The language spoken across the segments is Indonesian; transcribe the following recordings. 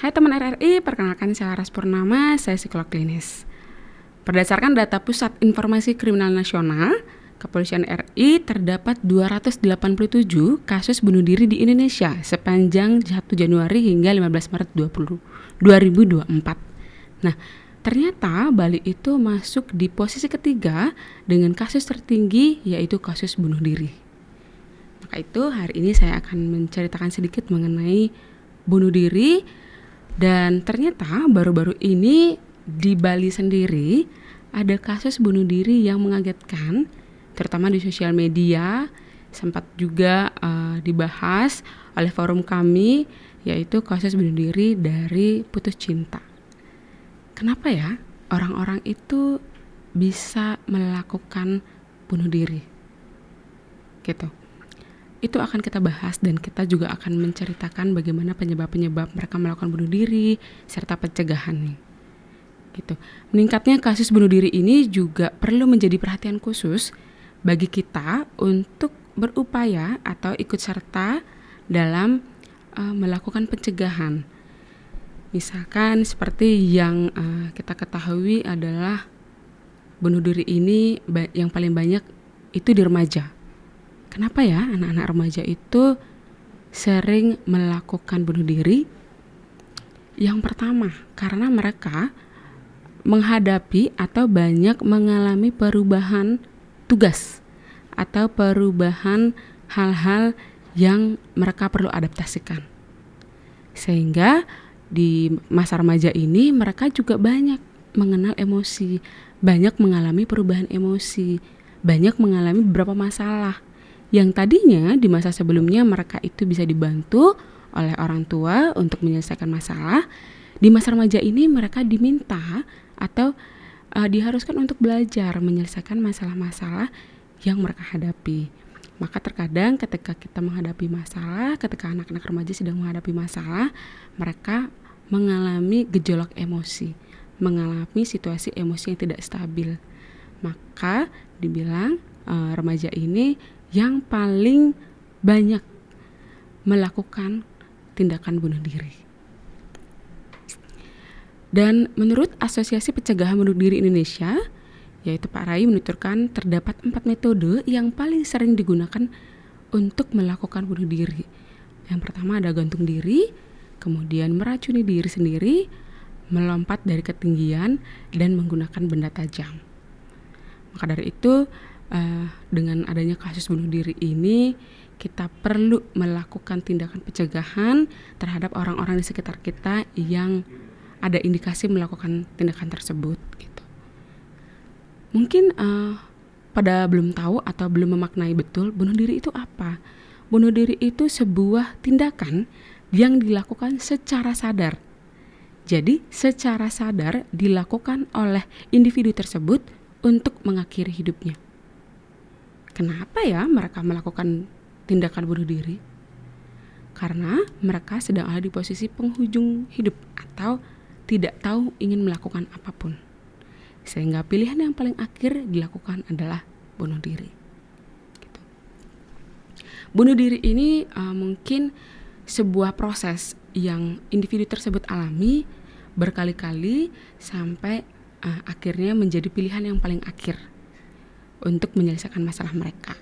Hai teman RRI, perkenalkan saya Laras Purnama, saya psikolog klinis. Berdasarkan data Pusat Informasi Kriminal Nasional, Kepolisian RI terdapat 287 kasus bunuh diri di Indonesia sepanjang 1 Januari hingga 15 Maret 2024. Nah, ternyata Bali itu masuk di posisi ketiga dengan kasus tertinggi, yaitu kasus bunuh diri. Maka itu hari ini saya akan menceritakan sedikit mengenai bunuh diri. Dan ternyata baru-baru ini di Bali sendiri ada kasus bunuh diri yang mengagetkan, terutama di sosial media. Sempat juga dibahas oleh forum kami, yaitu kasus bunuh diri dari putus cinta. Kenapa ya orang-orang itu bisa melakukan bunuh diri? Gitu. Itu akan kita bahas dan kita juga akan menceritakan bagaimana penyebab-penyebab mereka melakukan bunuh diri serta pencegahannya. Gitu. Meningkatnya kasus bunuh diri ini juga perlu menjadi perhatian khusus bagi kita untuk berupaya atau ikut serta dalam melakukan pencegahan. Misalkan seperti yang kita ketahui adalah bunuh diri ini yang paling banyak itu di remaja. Kenapa ya anak-anak remaja itu sering melakukan bunuh diri? Yang pertama, karena mereka menghadapi atau banyak mengalami perubahan tugas atau perubahan hal-hal yang mereka perlu adaptasikan. Sehingga di masa remaja ini mereka juga banyak mengenal emosi, banyak mengalami perubahan emosi, banyak mengalami beberapa masalah yang tadinya di masa sebelumnya mereka itu bisa dibantu oleh orang tua untuk menyelesaikan masalah. Di masa remaja ini mereka diminta atau diharuskan untuk belajar menyelesaikan masalah-masalah yang mereka hadapi. Maka terkadang ketika kita menghadapi masalah, ketika anak-anak remaja sedang menghadapi masalah, mereka mengalami gejolak emosi, mengalami situasi emosi yang tidak stabil. Maka dibilang remaja ini yang paling banyak melakukan tindakan bunuh diri. Dan menurut Asosiasi Pencegahan Bunuh Diri Indonesia, yaitu Pak Rai, menuturkan terdapat 4 metode yang paling sering digunakan untuk melakukan bunuh diri. Yang pertama ada gantung diri, kemudian meracuni diri sendiri, melompat dari ketinggian, dan menggunakan benda tajam. Maka dari itu dengan adanya kasus bunuh diri ini, kita perlu melakukan tindakan pencegahan terhadap orang-orang di sekitar kita yang ada indikasi melakukan tindakan tersebut. Gitu. Mungkin pada belum tahu atau belum memaknai betul bunuh diri itu apa. Bunuh diri itu sebuah tindakan yang dilakukan secara sadar. Jadi secara sadar dilakukan oleh individu tersebut untuk mengakhiri hidupnya. Kenapa ya mereka melakukan tindakan bunuh diri? Karena mereka sedang ada di posisi penghujung hidup atau tidak tahu ingin melakukan apapun. Sehingga pilihan yang paling akhir dilakukan adalah bunuh diri. Gitu. Bunuh diri ini mungkin sebuah proses yang individu tersebut alami berkali-kali sampai akhirnya menjadi pilihan yang paling akhir untuk menyelesaikan masalah mereka.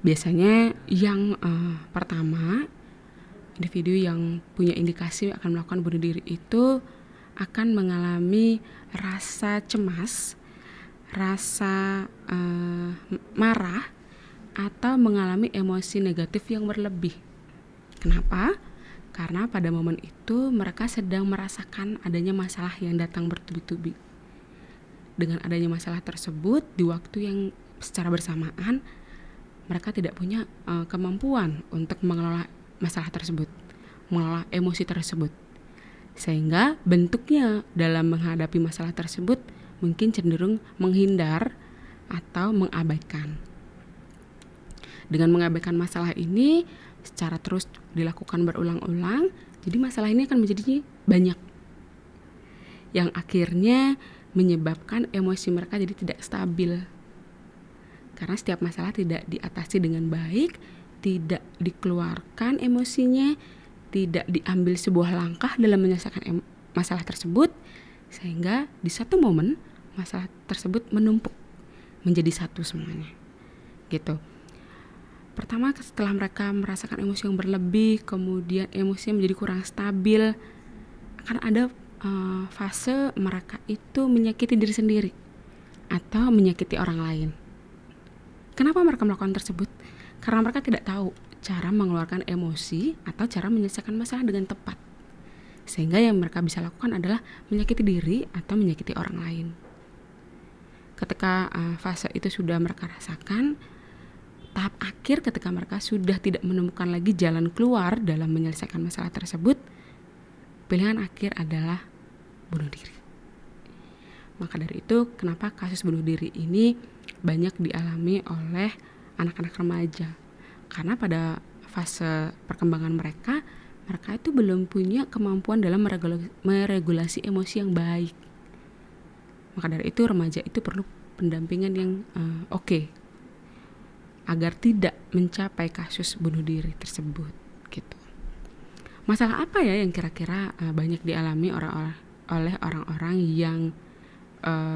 Biasanya yang pertama, individu yang punya indikasi akan melakukan bunuh diri itu akan mengalami rasa cemas, rasa marah, atau mengalami emosi negatif yang berlebih. Kenapa? Karena pada momen itu mereka sedang merasakan adanya masalah yang datang bertubi-tubi. Dengan adanya masalah tersebut di waktu yang secara bersamaan mereka tidak punya kemampuan untuk mengelola masalah tersebut, mengelola emosi tersebut. Sehingga bentuknya dalam menghadapi masalah tersebut mungkin cenderung menghindar atau mengabaikan. Dengan mengabaikan masalah ini secara terus dilakukan berulang-ulang, jadi masalah ini akan menjadi banyak. Yang akhirnya menyebabkan emosi mereka jadi tidak stabil. Karena setiap masalah tidak diatasi dengan baik, tidak dikeluarkan emosinya, tidak diambil sebuah langkah dalam menyelesaikan masalah tersebut, sehingga di satu momen masalah tersebut menumpuk menjadi satu semuanya gitu. Pertama, setelah mereka merasakan emosi yang berlebih, kemudian emosinya menjadi kurang stabil, akan ada fase mereka itu menyakiti diri sendiri atau menyakiti orang lain. Kenapa mereka melakukan tersebut? Karena mereka tidak tahu cara mengeluarkan emosi atau cara menyelesaikan masalah dengan tepat. Sehingga yang mereka bisa lakukan adalah menyakiti diri atau menyakiti orang lain. Ketika fase itu sudah mereka rasakan, tahap akhir ketika mereka sudah tidak menemukan lagi jalan keluar dalam menyelesaikan masalah tersebut, pilihan akhir adalah bunuh diri. Maka dari itu, kenapa kasus bunuh diri ini banyak dialami oleh anak-anak remaja? Karena pada fase perkembangan mereka itu belum punya kemampuan dalam meregulasi emosi yang baik. Maka dari itu, remaja itu perlu pendampingan yang oke, agar tidak mencapai kasus bunuh diri tersebut gitu. Masalah apa ya yang kira-kira banyak dialami oleh orang-orang yang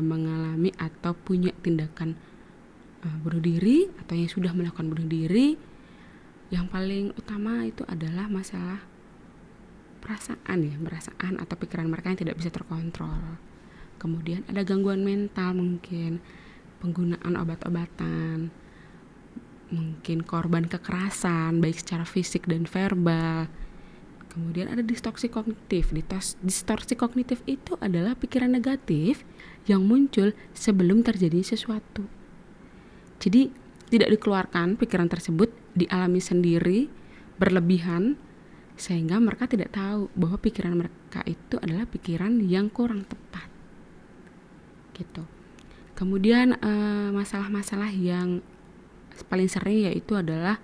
mengalami atau punya tindakan bunuh diri atau yang sudah melakukan bunuh diri? Yang paling utama itu adalah masalah perasaan atau pikiran mereka yang tidak bisa terkontrol. Kemudian ada gangguan mental, mungkin penggunaan obat-obatan, mungkin korban kekerasan baik secara fisik dan verbal. Kemudian ada distorsi kognitif. Distorsi kognitif itu adalah pikiran negatif yang muncul sebelum terjadi sesuatu. Jadi tidak dikeluarkan pikiran tersebut, dialami sendiri, berlebihan, sehingga mereka tidak tahu bahwa pikiran mereka itu adalah pikiran yang kurang tepat. Gitu. Kemudian masalah-masalah yang paling sering yaitu adalah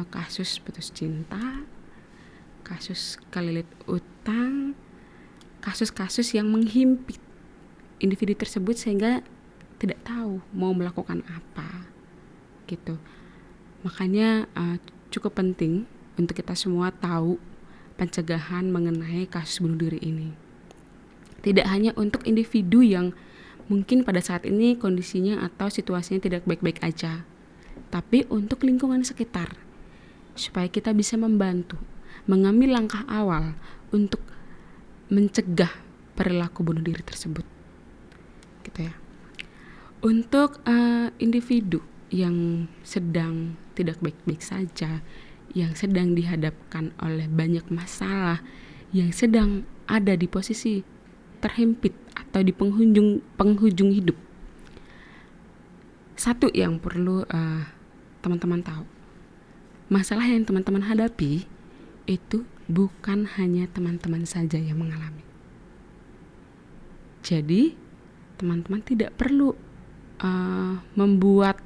kasus putus cinta, kasus kelilit utang, kasus-kasus yang menghimpit individu tersebut sehingga tidak tahu mau melakukan apa gitu. Makanya cukup penting untuk kita semua tahu pencegahan mengenai kasus bunuh diri ini. Tidak hanya untuk individu yang mungkin pada saat ini kondisinya atau situasinya tidak baik-baik aja, tapi untuk lingkungan sekitar, supaya kita bisa membantu mengambil langkah awal untuk mencegah perilaku bunuh diri tersebut gitu ya. Untuk individu yang sedang tidak baik-baik saja, yang sedang dihadapkan oleh banyak masalah, yang sedang ada di posisi terhimpit atau di penghujung hidup, satu yang perlu teman-teman tahu, masalah yang teman-teman hadapi itu bukan hanya teman-teman saja yang mengalami. Jadi teman-teman tidak perlu membuat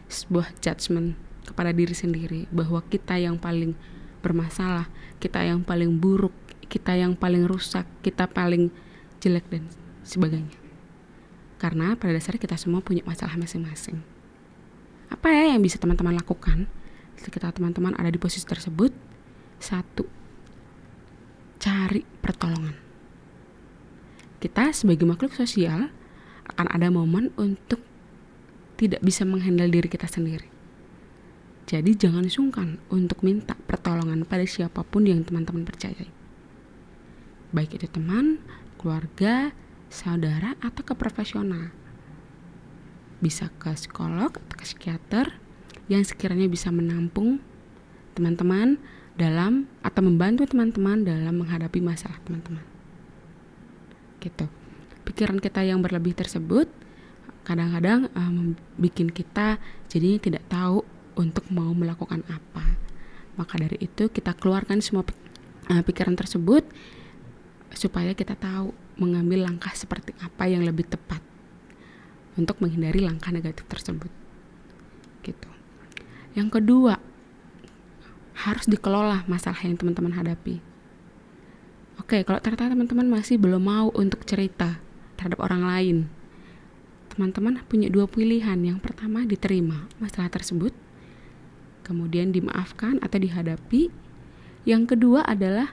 sebuah judgement kepada diri sendiri bahwa kita yang paling bermasalah, kita yang paling buruk, kita yang paling rusak, kita paling jelek dan sebagainya. Karena pada dasarnya kita semua punya masalah masing-masing. Apa ya yang bisa teman-teman lakukan ketika teman-teman ada di posisi tersebut? Satu, cari pertolongan. Kita sebagai makhluk sosial akan ada momen untuk tidak bisa menghandle diri kita sendiri. Jadi jangan sungkan untuk minta pertolongan pada siapapun yang teman-teman percayai. Baik itu teman, keluarga, saudara, atau ke profesional. Bisa ke psikolog atau ke psikiater yang sekiranya bisa menampung teman-teman dalam atau membantu teman-teman dalam menghadapi masalah teman-teman. Gitu. Pikiran kita yang berlebih tersebut kadang-kadang bikin kita jadinya tidak tahu untuk mau melakukan apa. Maka dari itu kita keluarkan semua pikiran tersebut supaya kita tahu mengambil langkah seperti apa yang lebih tepat untuk menghindari langkah negatif tersebut. Gitu. Yang kedua, harus dikelola masalah yang teman-teman hadapi. Oke, kalau ternyata teman-teman masih belum mau untuk cerita terhadap orang lain, teman-teman punya dua pilihan. Yang pertama, diterima masalah tersebut, kemudian dimaafkan atau dihadapi. Yang kedua adalah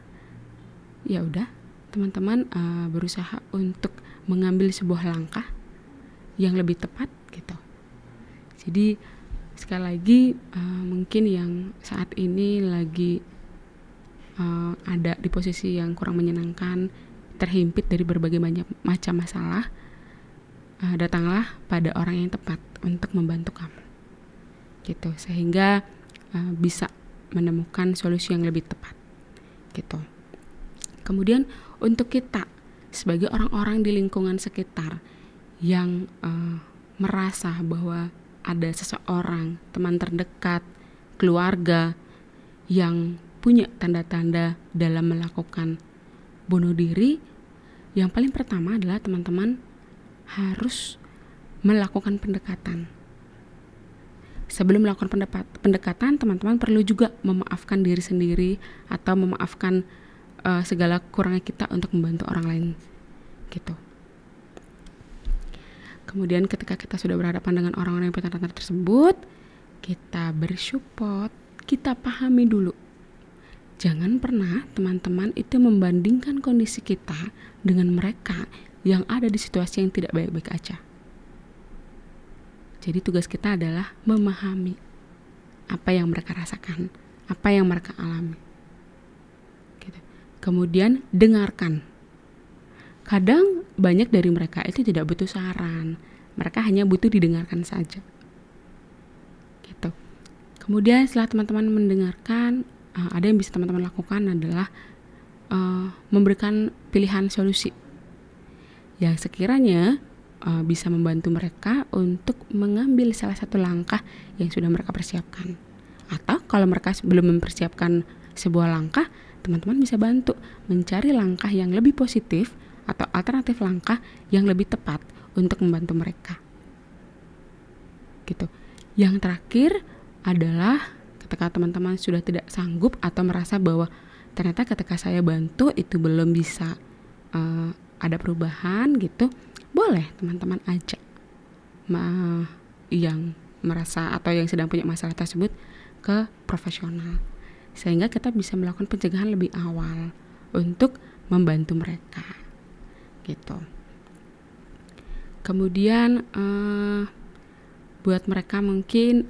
ya udah teman-teman berusaha untuk mengambil sebuah langkah yang lebih tepat gitu. Jadi sekali lagi mungkin yang saat ini lagi ada di posisi yang kurang menyenangkan, terhimpit dari berbagai macam masalah, datanglah pada orang yang tepat untuk membantu kamu gitu, sehingga bisa menemukan solusi yang lebih tepat gitu. Kemudian untuk kita sebagai orang-orang di lingkungan sekitar yang merasa bahwa ada seseorang, teman terdekat, keluarga yang punya tanda-tanda dalam melakukan bunuh diri, yang paling pertama adalah teman-teman harus melakukan pendekatan. Sebelum melakukan pendekatan, teman-teman perlu juga memaafkan diri sendiri atau memaafkan segala kurangnya kita untuk membantu orang lain gitu. Kemudian ketika kita sudah berhadapan dengan orang-orang yang punya tanda-tanda tersebut, kita bersupport, kita pahami dulu. Jangan pernah teman-teman itu membandingkan kondisi kita dengan mereka yang ada di situasi yang tidak baik-baik aja. Jadi tugas kita adalah memahami apa yang mereka rasakan, apa yang mereka alami. Gitu. Kemudian dengarkan. Kadang banyak dari mereka itu tidak butuh saran, mereka hanya butuh didengarkan saja. Gitu. Kemudian setelah teman-teman mendengarkan, ada yang bisa teman-teman lakukan adalah memberikan pilihan solusi yang sekiranya bisa membantu mereka untuk mengambil salah satu langkah yang sudah mereka persiapkan. Atau kalau mereka belum mempersiapkan sebuah langkah, teman-teman bisa bantu mencari langkah yang lebih positif atau alternatif langkah yang lebih tepat untuk membantu mereka. Gitu. Yang terakhir adalah ketika teman-teman sudah tidak sanggup atau merasa bahwa ternyata ketika saya bantu itu belum bisa ada perubahan gitu, boleh teman-teman ajak yang merasa atau yang sedang punya masalah tersebut ke profesional, sehingga kita bisa melakukan pencegahan lebih awal untuk membantu mereka gitu. Kemudian buat mereka mungkin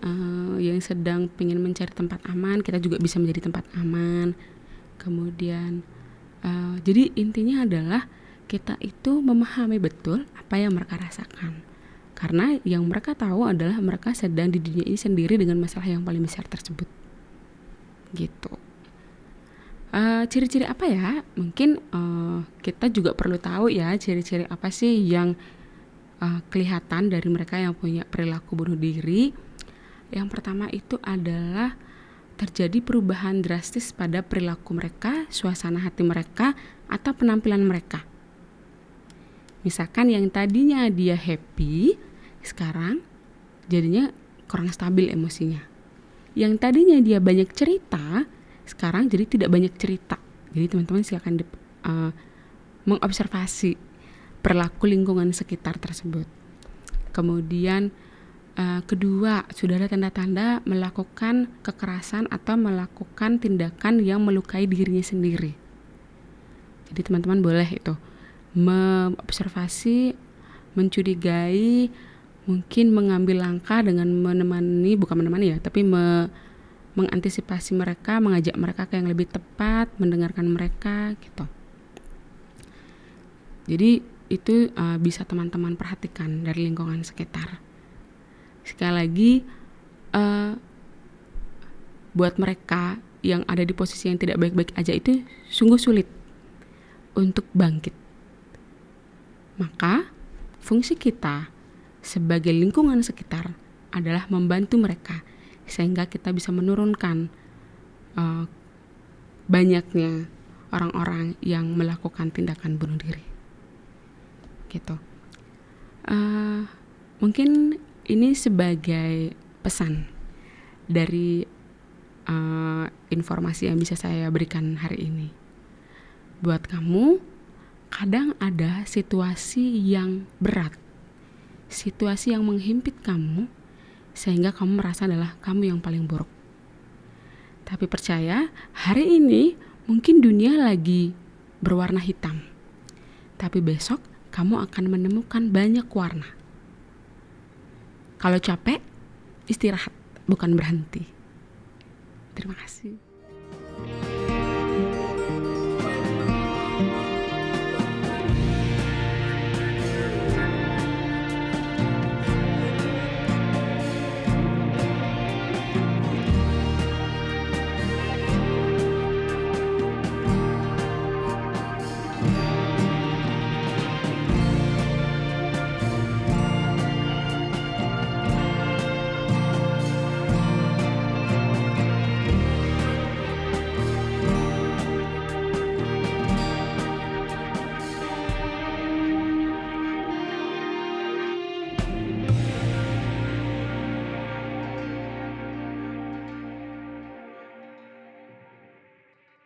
yang sedang pengen mencari tempat aman, kita juga bisa menjadi tempat aman. Kemudian jadi intinya adalah kita itu memahami betul apa yang mereka rasakan, karena yang mereka tahu adalah mereka sedang di dunia ini sendiri dengan masalah yang paling besar tersebut gitu. Ciri-ciri apa ya? Mungkin kita juga perlu tahu ya ciri-ciri apa sih yang kelihatan dari mereka yang punya perilaku bunuh diri. Yang pertama itu adalah terjadi perubahan drastis pada perilaku mereka, suasana hati mereka, atau penampilan mereka. Misalkan yang tadinya dia happy, sekarang jadinya kurang stabil emosinya. Yang tadinya dia banyak cerita, sekarang jadi tidak banyak cerita. Jadi teman-teman silakan mengobservasi perilaku lingkungan sekitar tersebut. Kemudian kedua, sudah ada tanda-tanda melakukan kekerasan atau melakukan tindakan yang melukai dirinya sendiri. Jadi teman-teman boleh itu mengobservasi, mencurigai, mungkin mengambil langkah dengan bukan menemani ya, tapi mengantisipasi mereka, mengajak mereka ke yang lebih tepat, mendengarkan mereka gitu. Jadi itu bisa teman-teman perhatikan dari lingkungan sekitar. Sekali lagi, buat mereka yang ada di posisi yang tidak baik-baik aja itu sungguh sulit untuk bangkit. Maka fungsi kita sebagai lingkungan sekitar adalah membantu mereka sehingga kita bisa menurunkan banyaknya orang-orang yang melakukan tindakan bunuh diri gitu. Mungkin ini sebagai pesan dari informasi yang bisa saya berikan hari ini. Buat kamu, kadang ada situasi yang berat, situasi yang menghimpit kamu, sehingga kamu merasa adalah kamu yang paling buruk. Tapi percaya, hari ini mungkin dunia lagi berwarna hitam. Tapi besok kamu akan menemukan banyak warna. Kalau capek, istirahat, bukan berhenti. Terima kasih.